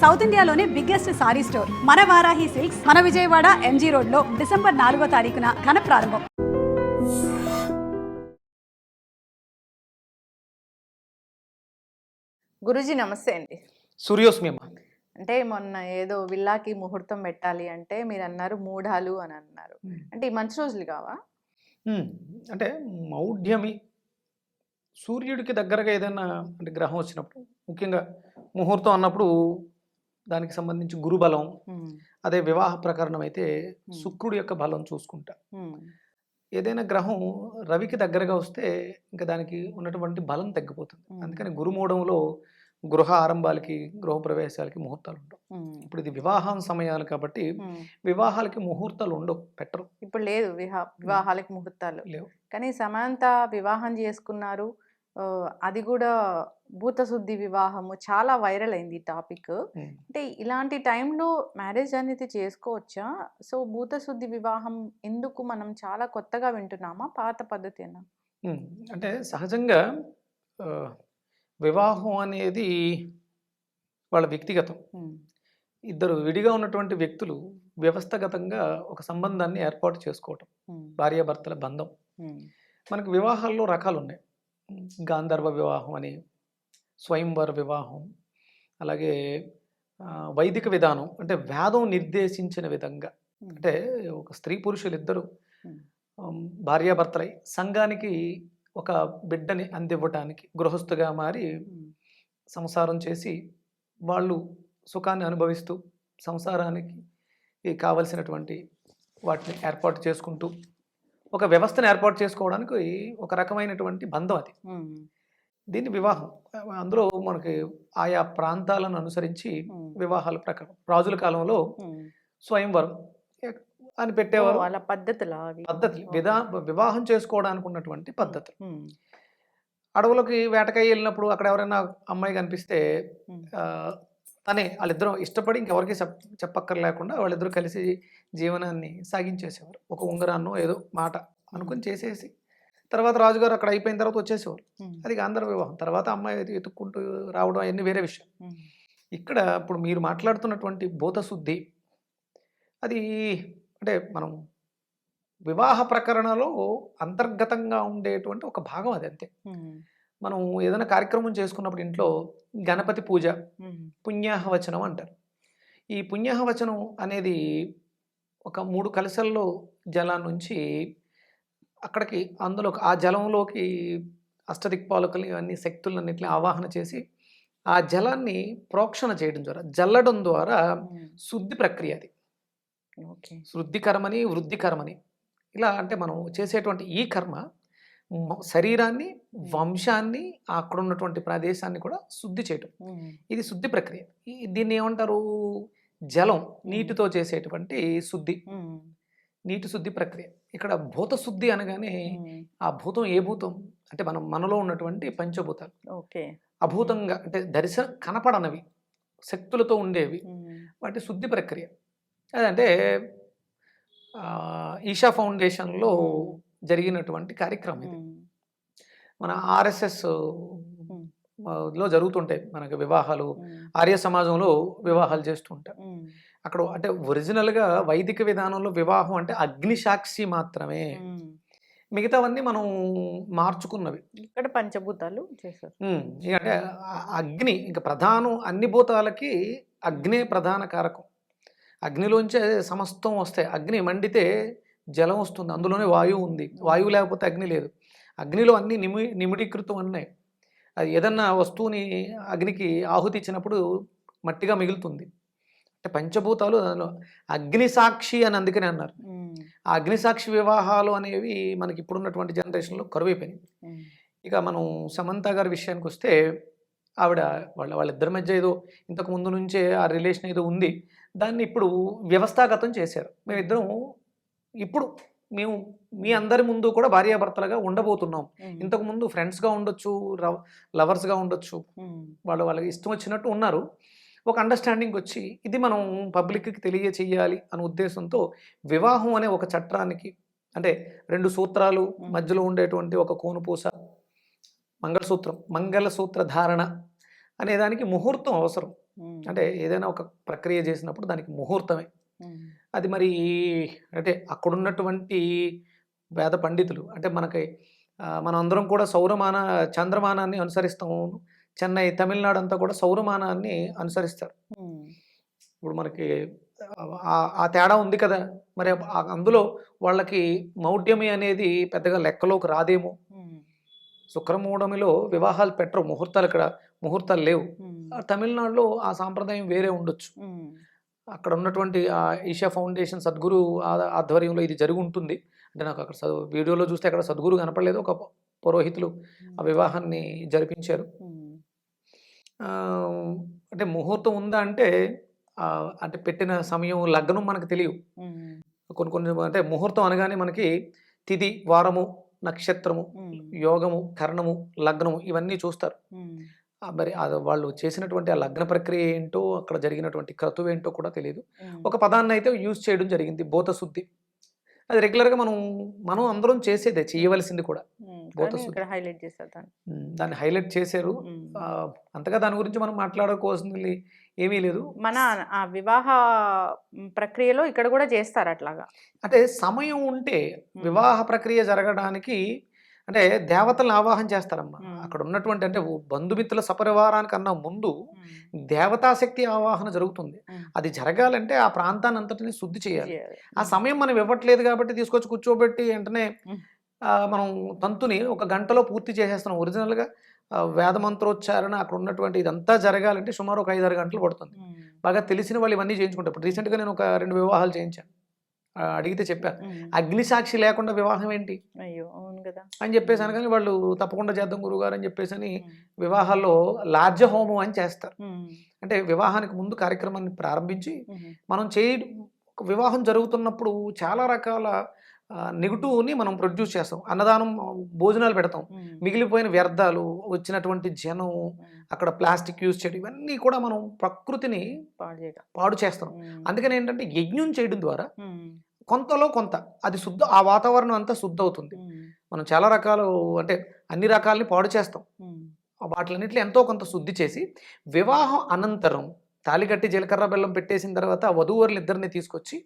South ఇండియాలోనే biggest sorry store మన Varahi silks మన విజయవాడ ఎంజీ రోడ్ లో డిసెంబర్ 4వ తారీఖున ఘన ప్రారంభం. గురూజీ నమస్తే అండి. సూర్యోస్మి అమ్మ. అంటే మొన్న ఏదో విల్లాకి ముహూర్తం పెట్టాలి అంటే మీరు అన్నారు మూఢాలు అని అన్నారు. అంటే ఈ మంచి రోజులు కావా? అంటే మౌఢ్యమి సూర్యుడికి దగ్గరగా ఏదైనా అంటే గ్రహం వచ్చినప్పుడు ముఖ్యంగా ముహూర్తం అన్నప్పుడు దానికి సంబంధించి గురుబలం, అదే వివాహ ప్రకరణం అయితే శుక్రుడి యొక్క బలం చూసుకుంటా. ఏదైనా గ్రహం రవికి దగ్గరగా వస్తే ఇంకా దానికి ఉన్నటువంటి బలం తగ్గిపోతుంది. అందుకని గురుమూఢంలో గృహ ఆరంభాలకి గృహ ప్రవేశాలకి ముహూర్తాలు ఉండవు. ఇప్పుడు ఇది వివాహం సమయాలు కాబట్టి వివాహాలకి ముహూర్తాలు ఉండవు, పెట్టరు. ఇప్పుడు లేదు వివాహాలకు ముహూర్తాలు లేవు. కానీ సమాంత వివాహం చేసుకున్నారు. అది కూడా భూతశుద్ధి వివాహము చాలా వైరల్ అయింది ఈ టాపిక్. అంటే ఇలాంటి టైంలో మ్యారేజ్ అనేది చేసుకోవచ్చా? సో భూతశుద్ధి వివాహం ఎందుకు మనం చాలా కొత్తగా వింటున్నామా, పాత పద్ధతేనా? అంటే సహజంగా వివాహం అనేది వాళ్ళ వ్యక్తిగతం. ఇద్దరు విడిగా ఉన్నటువంటి వ్యక్తులు వ్యవస్థగతంగా ఒక సంబంధాన్ని ఏర్పాటు చేసుకోవటం, భార్యాభర్తల బంధం. మనకు వివాహాల్లో రకాలు ఉన్నాయి. గాంధర్వ వివాహం అని, స్వయంవర వివాహం, అలాగే వైదిక విధానం అంటే వేదం నిర్దేశించిన విధంగా, అంటే ఒక స్త్రీ పురుషులు ఇద్దరు భార్యాభర్తలై సంఘానికి ఒక బిడ్డని అందివ్వటానికి గృహస్థుగా మారి సంసారం చేసి వాళ్ళు సుఖాన్ని అనుభవిస్తూ సంసారానికి కావలసినటువంటి వాటిని ఏర్పాటు చేసుకుంటూ ఒక వ్యవస్థను ఏర్పాటు చేసుకోవడానికి ఒక రకమైనటువంటి బంధం అది. దీన్ని వివాహం. అందులో మనకి ఆయా ప్రాంతాలను అనుసరించి వివాహాల ప్రకారం రాజుల కాలంలో స్వయంవరం అని పెట్టేవారు. వాళ్ళ పద్ధతులు వివాహం చేసుకోవడానికి ఉన్నటువంటి పద్ధతులు. అడవులకి వేటకాయ వెళ్ళినప్పుడు అక్కడ ఎవరైనా అమ్మాయి కనిపిస్తే తనే వాళ్ళిద్దరూ ఇష్టపడి ఇంకెవరికి చెప్పక్కర్లేకుండా వాళ్ళిద్దరూ కలిసి జీవనాన్ని సాగించేసేవారు. ఒక ఉంగరాన్నో ఏదో మాట అనుకుని చేసేసి తర్వాత రాజుగారు అక్కడ అయిపోయిన తర్వాత వచ్చేసేవారు. అది గాంధర్వ వివాహం. తర్వాత అమ్మాయి ఎత్తుక్కుంటూ రావడం అవన్నీ వేరే విషయం. ఇక్కడ ఇప్పుడు మీరు మాట్లాడుతున్నటువంటి భూతశుద్ధి అది అంటే మనం వివాహ ప్రకరణలో అంతర్గతంగా ఉండేటువంటి ఒక భాగం అది, అంతే. మనం ఏదైనా కార్యక్రమం చేసుకున్నప్పుడు ఇంట్లో గణపతి పూజ, పుణ్యాహవచనం అంటారు. ఈ పుణ్యాహవచనం అనేది ఒక 3 కలశల్లో జలం నుంచి అక్కడికి అందులో ఆ జలంలోకి అష్టదిక్పాలకులు ఇవన్నీ శక్తులన్నింటినీ ఆవాహన చేసి ఆ జలాన్ని ప్రోక్షణ చేయడం ద్వారా, జల్లడం ద్వారా శుద్ధి ప్రక్రియ అది. శుద్ధికరమని వృద్ధికరమని ఇలా అంటే మనం చేసేటువంటి ఈ కర్మ శరీరాన్ని, వంశాన్ని, అక్కడ ఉన్నటువంటి ప్రదేశాన్ని కూడా శుద్ధి చేయటం. ఇది శుద్ధి ప్రక్రియ. దీన్ని ఏమంటారు? జలం, నీటితో చేసేటువంటి శుద్ధి, నీటి శుద్ధి ప్రక్రియ. ఇక్కడ భూత శుద్ధి అనగానే ఆ భూతం ఏ భూతం అంటే మనలో ఉన్నటువంటి పంచభూతాలు. అభూతంగా అంటే దర్శనం కనపడనవి, శక్తులతో ఉండేవి, వాటి శుద్ధి ప్రక్రియ. అదంటే ఈషా ఫౌండేషన్లో జరిగినటువంటి కార్యక్రమం ఇది. మన ఆర్ఎస్ఎస్ లో జరుగుతుంటాయి మనకి వివాహాలు, ఆర్య సమాజంలో వివాహాలు చేస్తుంటారు. అక్కడ అంటే ఒరిజినల్గా వైదిక విధానంలో వివాహం అంటే అగ్నిసాక్షి మాత్రమే, మిగతావన్నీ మనం మార్చుకున్నవి. ఇక్కడ పంచభూతాలు చేశారు. అంటే అగ్ని ఇంకా ప్రధానం, అన్ని భూతాలకి అగ్నే ప్రధాన కారకం. అగ్నిలోంచే సమస్తం వస్తాయి. అగ్ని మండితే జలం వస్తుంది, అందులోనే వాయువు ఉంది. వాయువు లేకపోతే అగ్ని లేదు. అగ్నిలో అన్ని నిమిడీకృతం ఉన్నాయి. అది ఏదన్నా వస్తువుని అగ్నికి ఆహుతి ఇచ్చినప్పుడు మట్టిగా మిగులుతుంది. అంటే పంచభూతాలు దానిలో అగ్నిసాక్షి అని అందుకనే అన్నారు. ఆ అగ్నిసాక్షి వివాహాలు అనేవి మనకి ఇప్పుడున్నటువంటి జనరేషన్లో కరువైపోయినాయి. ఇక మనం సమంత గారి విషయానికి వస్తే ఆవిడ వాళ్ళిద్దరి మధ్య ఏదో ఇంతకు ముందు నుంచే ఆ రిలేషన్ ఏదో ఉంది, దాన్ని ఇప్పుడు వ్యవస్థాగతం చేశారు. మేమిద్దరం ఇప్పుడు మీ అందరి ముందు కూడా భార్యాభర్తలుగా ఉండబోతున్నాం. ఇంతకు ముందు ఫ్రెండ్స్గా ఉండొచ్చు, లవర్స్గా ఉండొచ్చు, వాళ్ళకి ఇష్టం వచ్చినట్టు ఉన్నారు. ఒక అండర్స్టాండింగ్ వచ్చి ఇది మనం పబ్లిక్కి తెలియచేయాలి అనే ఉద్దేశంతో వివాహం అనే ఒక చట్టానికి, అంటే 2 సూత్రాలు మధ్యలో ఉండేటువంటి ఒక కోనుపూస, మంగళసూత్రం, మంగళసూత్ర ధారణ అనేదానికి ముహూర్తం అవసరం. అంటే ఏదైనా ఒక ప్రక్రియ చేసినప్పుడు దానికి ముహూర్తమే. అది మరి అంటే అక్కడున్నటువంటి వేద పండితులు అంటే మనకి మనం అందరం కూడా చంద్రమానాన్ని అనుసరిస్తాము. చెన్నై, తమిళనాడు అంతా కూడా సౌరమానాన్ని అనుసరిస్తారు. ఇప్పుడు మనకి ఆ తేడా ఉంది కదా, మరి అందులో వాళ్ళకి మౌఢ్యమి అనేది పెద్దగా లెక్కలోకి రాదేమో. శుక్రమూఢమిలో వివాహాలు పెట్టరు, ముహూర్తాలు లేవు. తమిళనాడులో ఆ సాంప్రదాయం వేరే ఉండొచ్చు. అక్కడ ఉన్నటువంటి ఈషా ఫౌండేషన్ సద్గురు ఆధ్వర్యంలో ఇది జరిగి ఉంటుంది. అంటే నాకు అక్కడ వీడియోలో చూస్తే అక్కడ సద్గురు కనపడలేదు, ఒక పురోహితులు ఆ వివాహాన్ని జరిపించారు. అంటే ముహూర్తం ఉందా అంటే అంటే పెట్టిన సమయం, లగ్నం మనకు తెలియవు. కొన్ని అంటే ముహూర్తం అనగానే మనకి తిథి, వారము, నక్షత్రము, యోగము, కరణము, లగ్నము ఇవన్నీ చూస్తారు. మరి వాళ్ళు చేసినటువంటి ఆ లగ్న ప్రక్రియ ఏంటో, అక్కడ జరిగినటువంటి క్రతువు ఏంటో కూడా తెలియదు. ఒక పదాన్ని అయితే యూజ్ చేయడం జరిగింది, భూతశుద్ధి. అది రెగ్యులర్గా మనం అందరం చేసేదే, చేయవలసింది కూడా. దాన్ని హైలైట్ చేశారు. అంతగా దాని గురించి మనం మాట్లాడుకోవాల్సింది ఏమీ లేదు. మన ఆ వివాహ ప్రక్రియలో ఇక్కడ కూడా చేస్తారు అట్లాగా. అంటే సమయం ఉంటే వివాహ ప్రక్రియ జరగడానికి అంటే దేవతలను ఆవాహన చేస్తారమ్మా. అక్కడ ఉన్నటువంటి అంటే బంధుమిత్రుల సపరివారానికన్నా ముందు దేవతాశక్తి ఆవాహన జరుగుతుంది. అది జరగాలంటే ఆ ప్రాంతాన్ని అంతటిని శుద్ధి చేయాలి. ఆ సమయం మనం ఇవ్వట్లేదు కాబట్టి తీసుకొచ్చి కూర్చోబెట్టి వెంటనే మనం తంతుని ఒక గంటలో పూర్తి చేసేస్తున్నాం. ఒరిజినల్గా వేదమంత్రోచ్చారణ అక్కడ ఉన్నటువంటి ఇదంతా జరగాలంటే సుమారు ఒక 5-6 గంటలు పడుతుంది. బాగా తెలిసిన వాళ్ళు ఇవన్నీ చేయించుకుంటారు. ఇప్పుడు రీసెంట్గా నేను ఒక 2 వివాహాలు చేయించాను. అడిగితే చెప్పాను, అగ్నిసాక్షి లేకుండా వివాహం ఏంటి అని చెప్పేసి అనగానే వాళ్ళు తప్పకుండా చేద్దాం గురుగారు అని చెప్పేసి అని వివాహాల్లో లార్జ హోమం అని చేస్తారు. అంటే వివాహానికి ముందు కార్యక్రమాన్ని ప్రారంభించి మనం వివాహం జరుగుతున్నప్పుడు చాలా రకాల నెగిటివ్ని మనం ప్రొడ్యూస్ చేస్తాం. అన్నదానం, భోజనాలు పెడతాం, మిగిలిపోయిన వ్యర్థాలు, వచ్చినటువంటి జనం, అక్కడ ప్లాస్టిక్ యూజ్ చేయడం, ఇవన్నీ కూడా మనం ప్రకృతిని పాడు చేస్తాం. అందుకని ఏంటంటే యజ్ఞం చేయడం ద్వారా కొంతలో కొంత అది ఆ వాతావరణం అంతా శుద్ధి అవుతుంది. మనం చాలా రకాలు అంటే అన్ని రకాలని పాడు చేస్తాం. వాటిలన్నింటిలో ఎంతో కొంత శుద్ధి చేసి వివాహం అనంతరం తాళికట్టి జీలకర్ర బెల్లం పెట్టేసిన తర్వాత వధూవరులు ఇద్దరిని తీసుకొచ్చి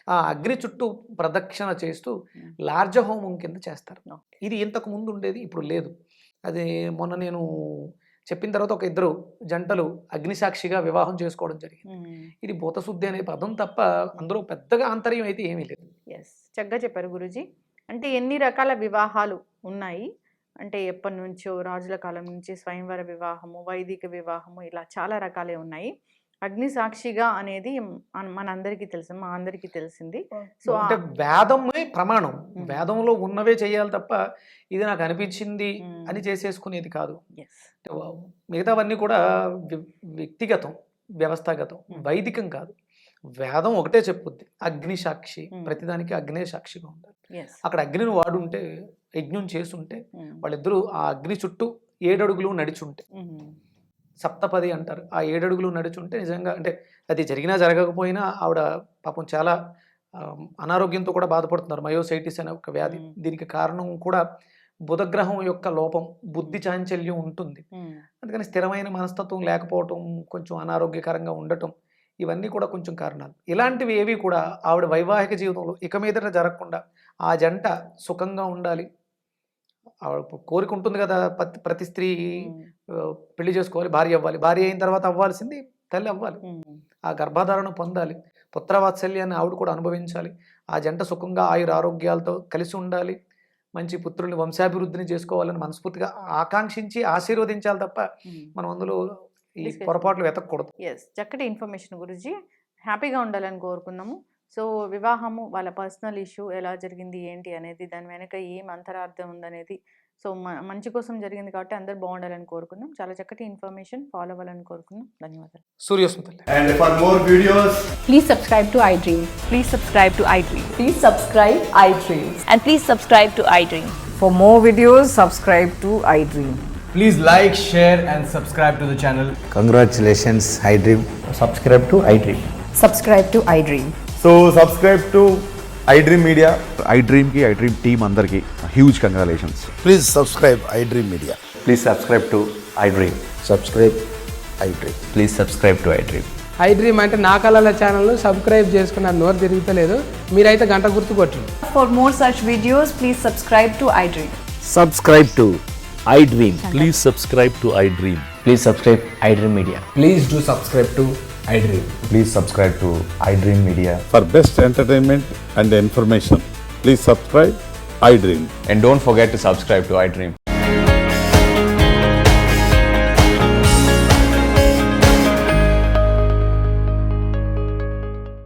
ఆ అగ్ని చుట్టూ ప్రదక్షిణ చేస్తూ లార్జ హోమం కింద చేస్తారు. ఇది ఇంతకు ముందు ఉండేది, ఇప్పుడు లేదు. అది మొన్న నేను చెప్పిన తర్వాత ఒక 2 జంటలు అగ్నిసాక్షిగా వివాహం చేసుకోవడం జరిగింది. ఇది భూతశుద్ధి అనే పదం తప్ప అందులో పెద్దగా ఆంతర్యం అయితే ఏమీ లేదు. చక్కగా చెప్పారు గురూజీ. అంటే ఎన్ని రకాల వివాహాలు ఉన్నాయి అంటే ఎప్పటి నుంచో రాజుల కాలం నుంచి స్వయంవర వివాహము, వైదిక వివాహము, ఇలా చాలా రకాలే ఉన్నాయి. అగ్ని సాక్షిగా అనేది మనందరికీ తెలుసు, మా అందరికీ తెలిసింది. సో అంటే వేదమే ప్రమాణం, వేదంలో ఉన్నవే చేయాలి తప్ప ఇది నాకు అనిపించింది అని చేసేసుకునేది కాదు. మిగతావన్నీ కూడా వ్యక్తిగతం, వ్యవస్థాగతం, వైదికం కాదు. వేదం ఒకటే చెప్పుద్ది, అగ్ని సాక్షి, ప్రతిదానికి అగ్నే సాక్షిగా ఉండాలి. అక్కడ అగ్నిని వాడుంటే, యజ్ఞం చేసుంటే, వాళ్ళిద్దరూ ఆ అగ్ని చుట్టూ 7 అడుగులు నడిచుంటే, సప్తపది అంటారు, ఆ 7 అడుగులు నడుచుంటే నిజంగా అంటే అది జరిగినా జరగకపోయినా ఆవిడ పాపం చాలా అనారోగ్యంతో కూడా బాధపడుతున్నారు. మయోసైటిస్ అనే ఒక వ్యాధి. దీనికి కారణం కూడా బుధగ్రహం యొక్క లోపం, బుద్ధి చాంచల్యం ఉంటుంది. అందుకని స్థిరమైన మనస్తత్వం లేకపోవటం, కొంచెం అనారోగ్యకరంగా ఉండటం, ఇవన్నీ కూడా కొంచెం కారణాలు. ఇలాంటివి ఏవి కూడా ఆవిడ వైవాహిక జీవితంలో ఇక మీదట జరగకుండా ఆ జంట సుఖంగా ఉండాలి. కోరిక ఉంటుంది కదా, ప్రతి స్త్రీ పెళ్లి చేసుకోవాలి, భార్య అవ్వాలి, భార్య అయిన తర్వాత అవ్వాల్సింది తల్లి అవ్వాలి, ఆ గర్భధారణ పొందాలి, పుత్రవాత్సల్యాన్ని ఆవిడ కూడా అనుభవించాలి, ఆ జంట సుఖంగా ఆరోగ్యాలతో కలిసి ఉండాలి, మంచి పుత్రుల్ని వంశాభివృద్ధిని చేసుకోవాలని మనస్ఫూర్తిగా ఆకాంక్షించి ఆశీర్వదించాలి తప్ప మనం అందులో ఈ పొరపాట్లు వెతకూడదు. చక్కటి ఇన్ఫర్మేషన్ గురూజీ. హ్యాపీగా ఉండాలని కోరుకున్నాము. సో వివాహము వాళ్ళ పర్సనల్ ఇష్యూ ఎలా జరిగింది ఏంటి అనేది, దాని వెనక ఏం అంతరార్థం ఉందనేది, సో మంచి కోసం జరిగింది కాబట్టి అందరు బాగుండాలని కోరుకున్నాం. చాలా చక్కటి ఇన్ఫర్మేషన్ ఫాలో అవ్వాలని కోరుకున్నాం. ధన్యవాదాలు. సూర్యోస్మితల్లి. And for more videos, please subscribe to iDream. Please subscribe to iDream. Please subscribe iDream. And please subscribe to iDream. For more videos, subscribe to iDream. please like, share and subscribe to the channel. Congratulations, iDream. Subscribe to iDream. Subscribe to iDream. So subscribe to iDream Media. iDream ki iDream team andarki huge congratulations. Please subscribe iDream Media. Please subscribe to iDream. Subscribe iDream. Please subscribe to iDream. I dream అంటే నా కళల channel subscribe చేసుకున్న నోరు తిరుగుతలేదు, మీరైతే గంట గుర్తు కొట్టండి. For more such videos, please subscribe to iDream. Subscribe to iDream. Please subscribe to iDream. Please subscribe iDream Media. Please do subscribe to iDream. Please subscribe to iDream Media. For best entertainment and information, please subscribe iDream. And don't forget to subscribe to iDream.